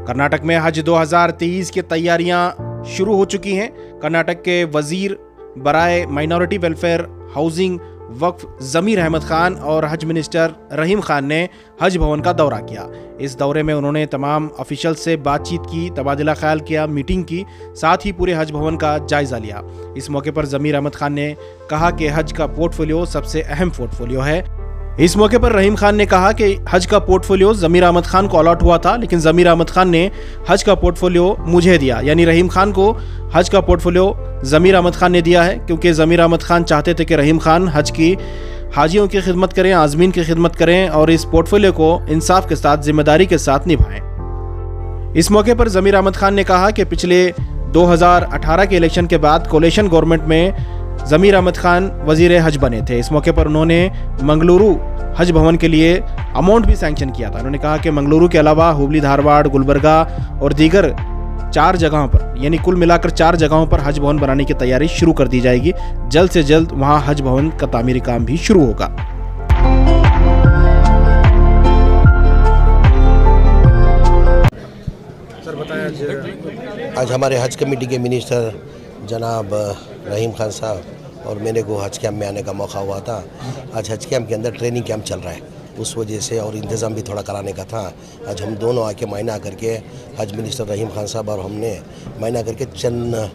कर्नाटक में हज 2023 की तैयारियां शुरू हो चुकी हैं। कर्नाटक के वजीर बराए माइनॉरिटी वेलफेयर, हाउसिंग, वक्फ जमीर अहमद खान और हज मिनिस्टर रहीम खान ने हज भवन का दौरा किया। इस दौरे में उन्होंने तमाम ऑफिशियल से बातचीत की, तबादला ख्याल किया, मीटिंग की, साथ ही पूरे हज भवन का जायजा लिया। इस मौके पर जमीर अहमद खान ने कहा कि हज का पोर्टफोलियो सबसे अहम पोर्टफोलियो है। इस मौके पर रहीम खान ने कहा कि हज का पोर्टफोलियो जमीर अहमद खान को अलॉट हुआ था, लेकिन जमीर अहमद खान ने हज का पोर्टफोलियो मुझे दिया, यानी रहीम खान को हज का पोर्टफोलियो जमीर अहमद खान ने दिया है, क्योंकि जमीर अहमद खान चाहते थे कि रहीम खान हज की हाजियों की खिदमत करें, आज़मीन की खिदमत करें और इस पोर्टफोलियो को इंसाफ के साथ, जिम्मेदारी के साथ निभाएं। इस मौके पर जमीर अहमद खान ने कहा कि पिछले 2018 के इलेक्शन के बाद कोalition गवर्नमेंट में जमीर अहमद खान वजीर हज बने थे। इस मौके पर उन्होंने मंगलुरु हज भवन के लिए अमाउंट भी सैंक्शन किया था। उन्होंने कहा कि मंगलुरु के अलावा हुबली, धारवाड़, गुलबर्गा और दीगर 4 जगहों पर, यानी कुल मिलाकर 4 जगहों पर हज भवन बनाने की तैयारी शुरू कर दी जाएगी। जल्द से जल्द वहां हज भवन का तामीरी काम भी शुरू होगा। सर बताया, आज हमारे हज कमेटी के मिनिस्टर जनाब रहीम खान साहब और मेरे को हज कैंप में आने का मौका हुआ था। आज हज कैंप के अंदर ट्रेनिंग कैंप चल रहा है, उस वजह से और इंतज़ाम भी थोड़ा कराने का था। आज हम दोनों आके मायना करके, हज मिनिस्टर रहीम खान साहब और हमने मायना करके चंद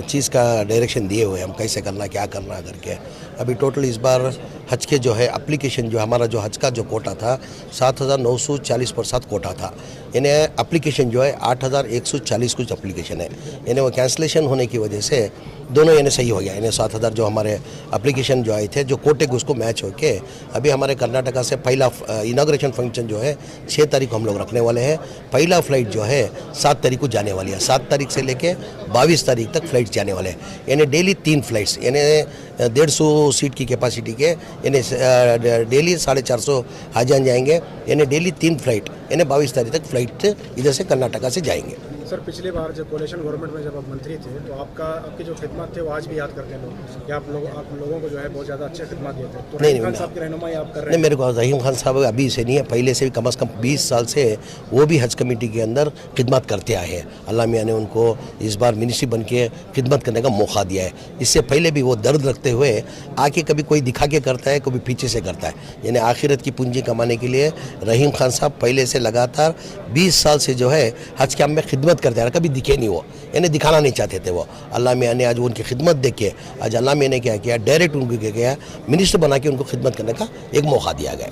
चीज़ का डायरेक्शन दिए हुए, हम कैसे करना, क्या करना करके। अभी टोटल इस बार हज के जो है एप्लीकेशन, जो हमारा जो हज का जो कोटा था 7,940 कोटा था, यानी एप्लीकेशन जो है 8,140 कुछ एप्लीकेशन है, यानी वो कैंसलेशन होने की वजह से दोनों यानी सही हो गया। यानी 7,000 जो हमारे एप्लीकेशन जो आए थे, जो कोटे को उसको मैच होके अभी हमारे कर्नाटका से पहला इनाग्रेशन फंक्शन जो है 6 तारीख को हम लोग रखने वाले हैं। पहला फ्लाइट जो है 7 तारीख को जाने वाली है। 7 तारीख से लेके 22 तारीख तक फ्लाइट जाने वाले हैं, यानी डेली 3 फ्लाइट्स, यानी 150 सीट की कैपेसिटी के, यानी डेली 450 हाजियान जाएंगे, यानी डेली 3 फ्लाइट, यानी 22 तारीख तक फ्लाइट इधर से कर्नाटका से जाएंगे। सर पिछली बार जब कोalition गवर्नमेंट में जब आप मंत्री थे तो आपकी जो खिदमत थे वो आज भी याद करते हैं लोग, या आप लोगों को जो है बहुत ज़्यादा अच्छे खिदमत दिए थे। तो रहीम खान साहब की रहनुमाई आप कर रहे हैं? नहीं, मेरे को रहीम खान साहब अभी से नहीं है, पहले से भी कम से कम 20 साल से वो भी हज कमेटी के अंदर खिदमत करते आए हैं। अल्लाह मियाँ ने उनको इस बार मिनिस्ट्री बन के खिदमत करने का मौका दिया है। इससे पहले भी वो दर्द रखते हुए आके कभी कोई दिखा के करता है, कभी पीछे से करता है, यानी आखिरत की पूंजी कमाने के लिए रहीम खान साहब पहले से लगातार 20 साल से जो है हज कैंप में खिदमत करते हैं, कभी दिखे नहीं वो, यानी दिखाना नहीं चाहते थे वो। अल्लाह मियाँ ने आज उनकी खिदमत देख के, आज अल्लाह मियाँ ने क्या किया, डायरेक्ट उनको क्या किया, मिनिस्टर बना के उनको खिदमत करने का एक मौका दिया गया।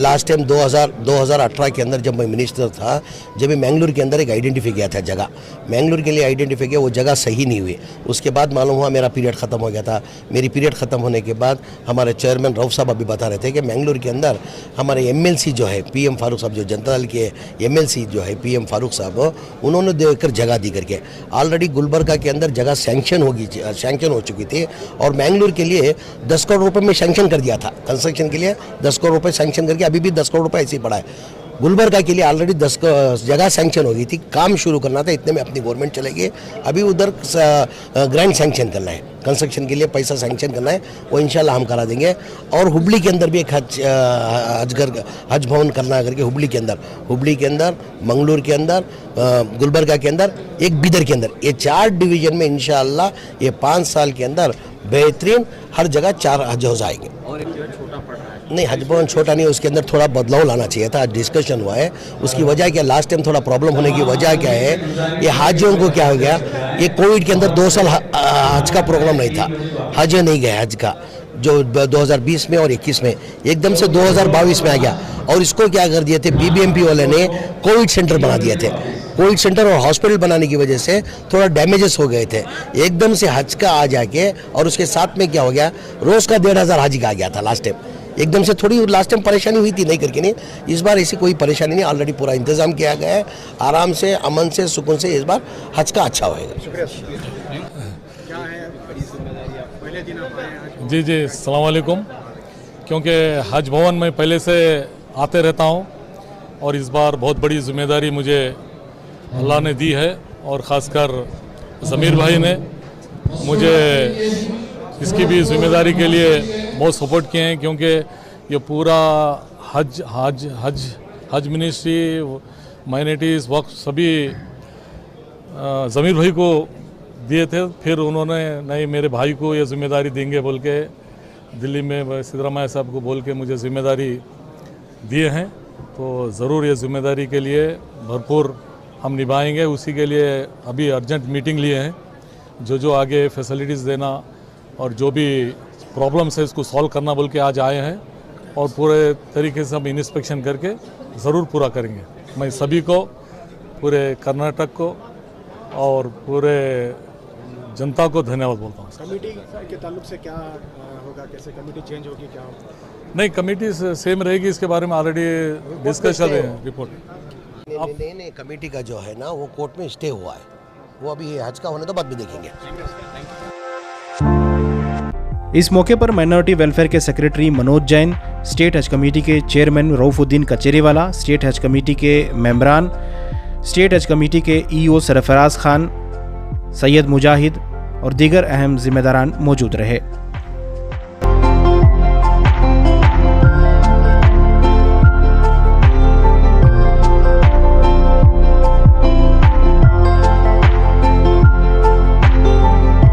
लास्ट टाइम 2018 के अंदर जब मैं मिनिस्टर था, जब मैंगलोर के अंदर एक आइडेंटिफाई किया था जगह, मैंगलोर के लिए आइडेंटिफाई किया, वो जगह सही नहीं हुई। उसके बाद मालूम हुआ मेरा पीरियड ख़त्म हो गया था। मेरी पीरियड ख़त्म होने के बाद हमारे चेयरमैन रऊफ साहब अभी बता रहे थे कि मैंगलोर के अंदर हमारे MLC जो है PM फारूक साहब, जो जनता दल के MLC जो है PM फारूक साहब, उन्होंने देकर जगह दी करके, ऑलरेडी गुलबर्गा के अंदर जगह सैंक्शन हो चुकी थी और मैंगलोर के लिए 10 करोड़ रुपये में सैंक्शन कर दिया था, कंस्ट्रक्शन के लिए 10 करोड़ रुपये सैंक्शन करके अभी भी 10 करोड़ रुपये ऐसे ही पड़ा है। गुलबर्गा के लिए ऑलरेडी 10 जगह सैंक्शन हो गई थी, काम शुरू करना था, इतने में अपनी गवर्नमेंट चलेगी। अभी उधर ग्रांट सैंक्शन करना है, कंस्ट्रक्शन के लिए पैसा सैंक्शन करना है, वो इंशाल्लाह हम करा देंगे। और हुबली के अंदर भी एक हज भवन करना करके, हुबली के अंदर, मंगलूर के अंदर, गुलबर्गा के अंदर, एक बिदर के अंदर, ये 4 डिवीजन में इंशाल्लाह ये 5 साल के अंदर बेहतरीन हर जगह 4 हज हाउस आएंगे। और एक जो छोटा पड़ रहा है, नहीं, हज भवन छोटा नहीं, उसके अंदर थोड़ा बदलाव लाना चाहिए था। डिस्कशन हुआ है, उसकी वजह क्या, लास्ट टाइम थोड़ा प्रॉब्लम होने की वजह क्या है, ये हाजियों को क्या हो गया, ये कोविड के अंदर 2 साल हज का प्रोग्राम नहीं था, हज नहीं गया हज का, जो 2020 में और 21 में एकदम से 2022 में आ गया। और इसको क्या कर दिए थे, BBMP वाले ने कोविड सेंटर बना दिए थे। कोविड सेंटर और हॉस्पिटल बनाने की वजह से थोड़ा डैमेजेस हो गए थे, एकदम से हज का आ जाके, और उसके साथ में क्या हो गया, रोज़ का 1,500 हाजी का आ गया था लास्ट टाइम। एकदम से थोड़ी लास्ट टाइम परेशानी हुई थी, नहीं करके नहीं, इस बार ऐसी कोई परेशानी नहीं, ऑलरेडी पूरा इंतज़ाम किया गया है, आराम से, अमन से, सुकून से इस बार हज का अच्छा होएगा। क्या है बड़ी जिम्मेदारी, आप पहले दिन आप आए हैं? जी अस्सलाम वालेकुम। क्योंकि हज भवन में पहले से आते रहता हूँ और इस बार बहुत बड़ी जिम्मेदारी मुझे अल्लाह ने दी है, और ख़ासकर ज़मीर भाई ने मुझे इसकी भी जिम्मेदारी के लिए बहुत सपोर्ट किए हैं, क्योंकि ये पूरा हज मिनिस्ट्री माइनॉरिटीज़ वक्फ सभी ज़मीर भाई को दिए थे। फिर उन्होंने नहीं मेरे भाई को ये जिम्मेदारी देंगे बोल के दिल्ली में सिद्धरामैया साहब को बोल के मुझे जिम्मेदारी दिए हैं। तो ज़रूर ये जिम्मेदारी के लिए भरपूर हम निभाएंगे। उसी के लिए अभी अर्जेंट मीटिंग लिए हैं। जो आगे फैसिलिटीज़ देना और जो भी प्रॉब्लम्स है इसको सॉल्व करना बोल के आज आए हैं और पूरे तरीके से हम इंस्पेक्शन करके ज़रूर पूरा करेंगे। मैं सभी को, पूरे कर्नाटक को और पूरे जनता को धन्यवाद बोलता हूँ। कमेटी के ताल्लुक से क्या होगा, कैसे कमेटी चेंज होगी, क्या नहीं, कमेटी सेम रहेगी, इसके बारे में ऑलरेडी डिस्कस चल रहे हैं। रिपोर्ट नहीं, कमेटी का जो है ना वो कोर्ट में स्टे हुआ है, वो अभी हज का होने तो बाद भी देखेंगे। इस मौके पर माइनॉरिटी वेलफेयर के सेक्रेटरी मनोज जैन, स्टेट हज कमेटी के चेयरमैन रऊफुद्दीन कचेरीवाला, स्टेट हज कमेटी के मेंबरान, स्टेट हज कमेटी के ईओ सरफराज खान, सैयद मुजाहिद और दीगर अहम जिम्मेदारान मौजूद रहे।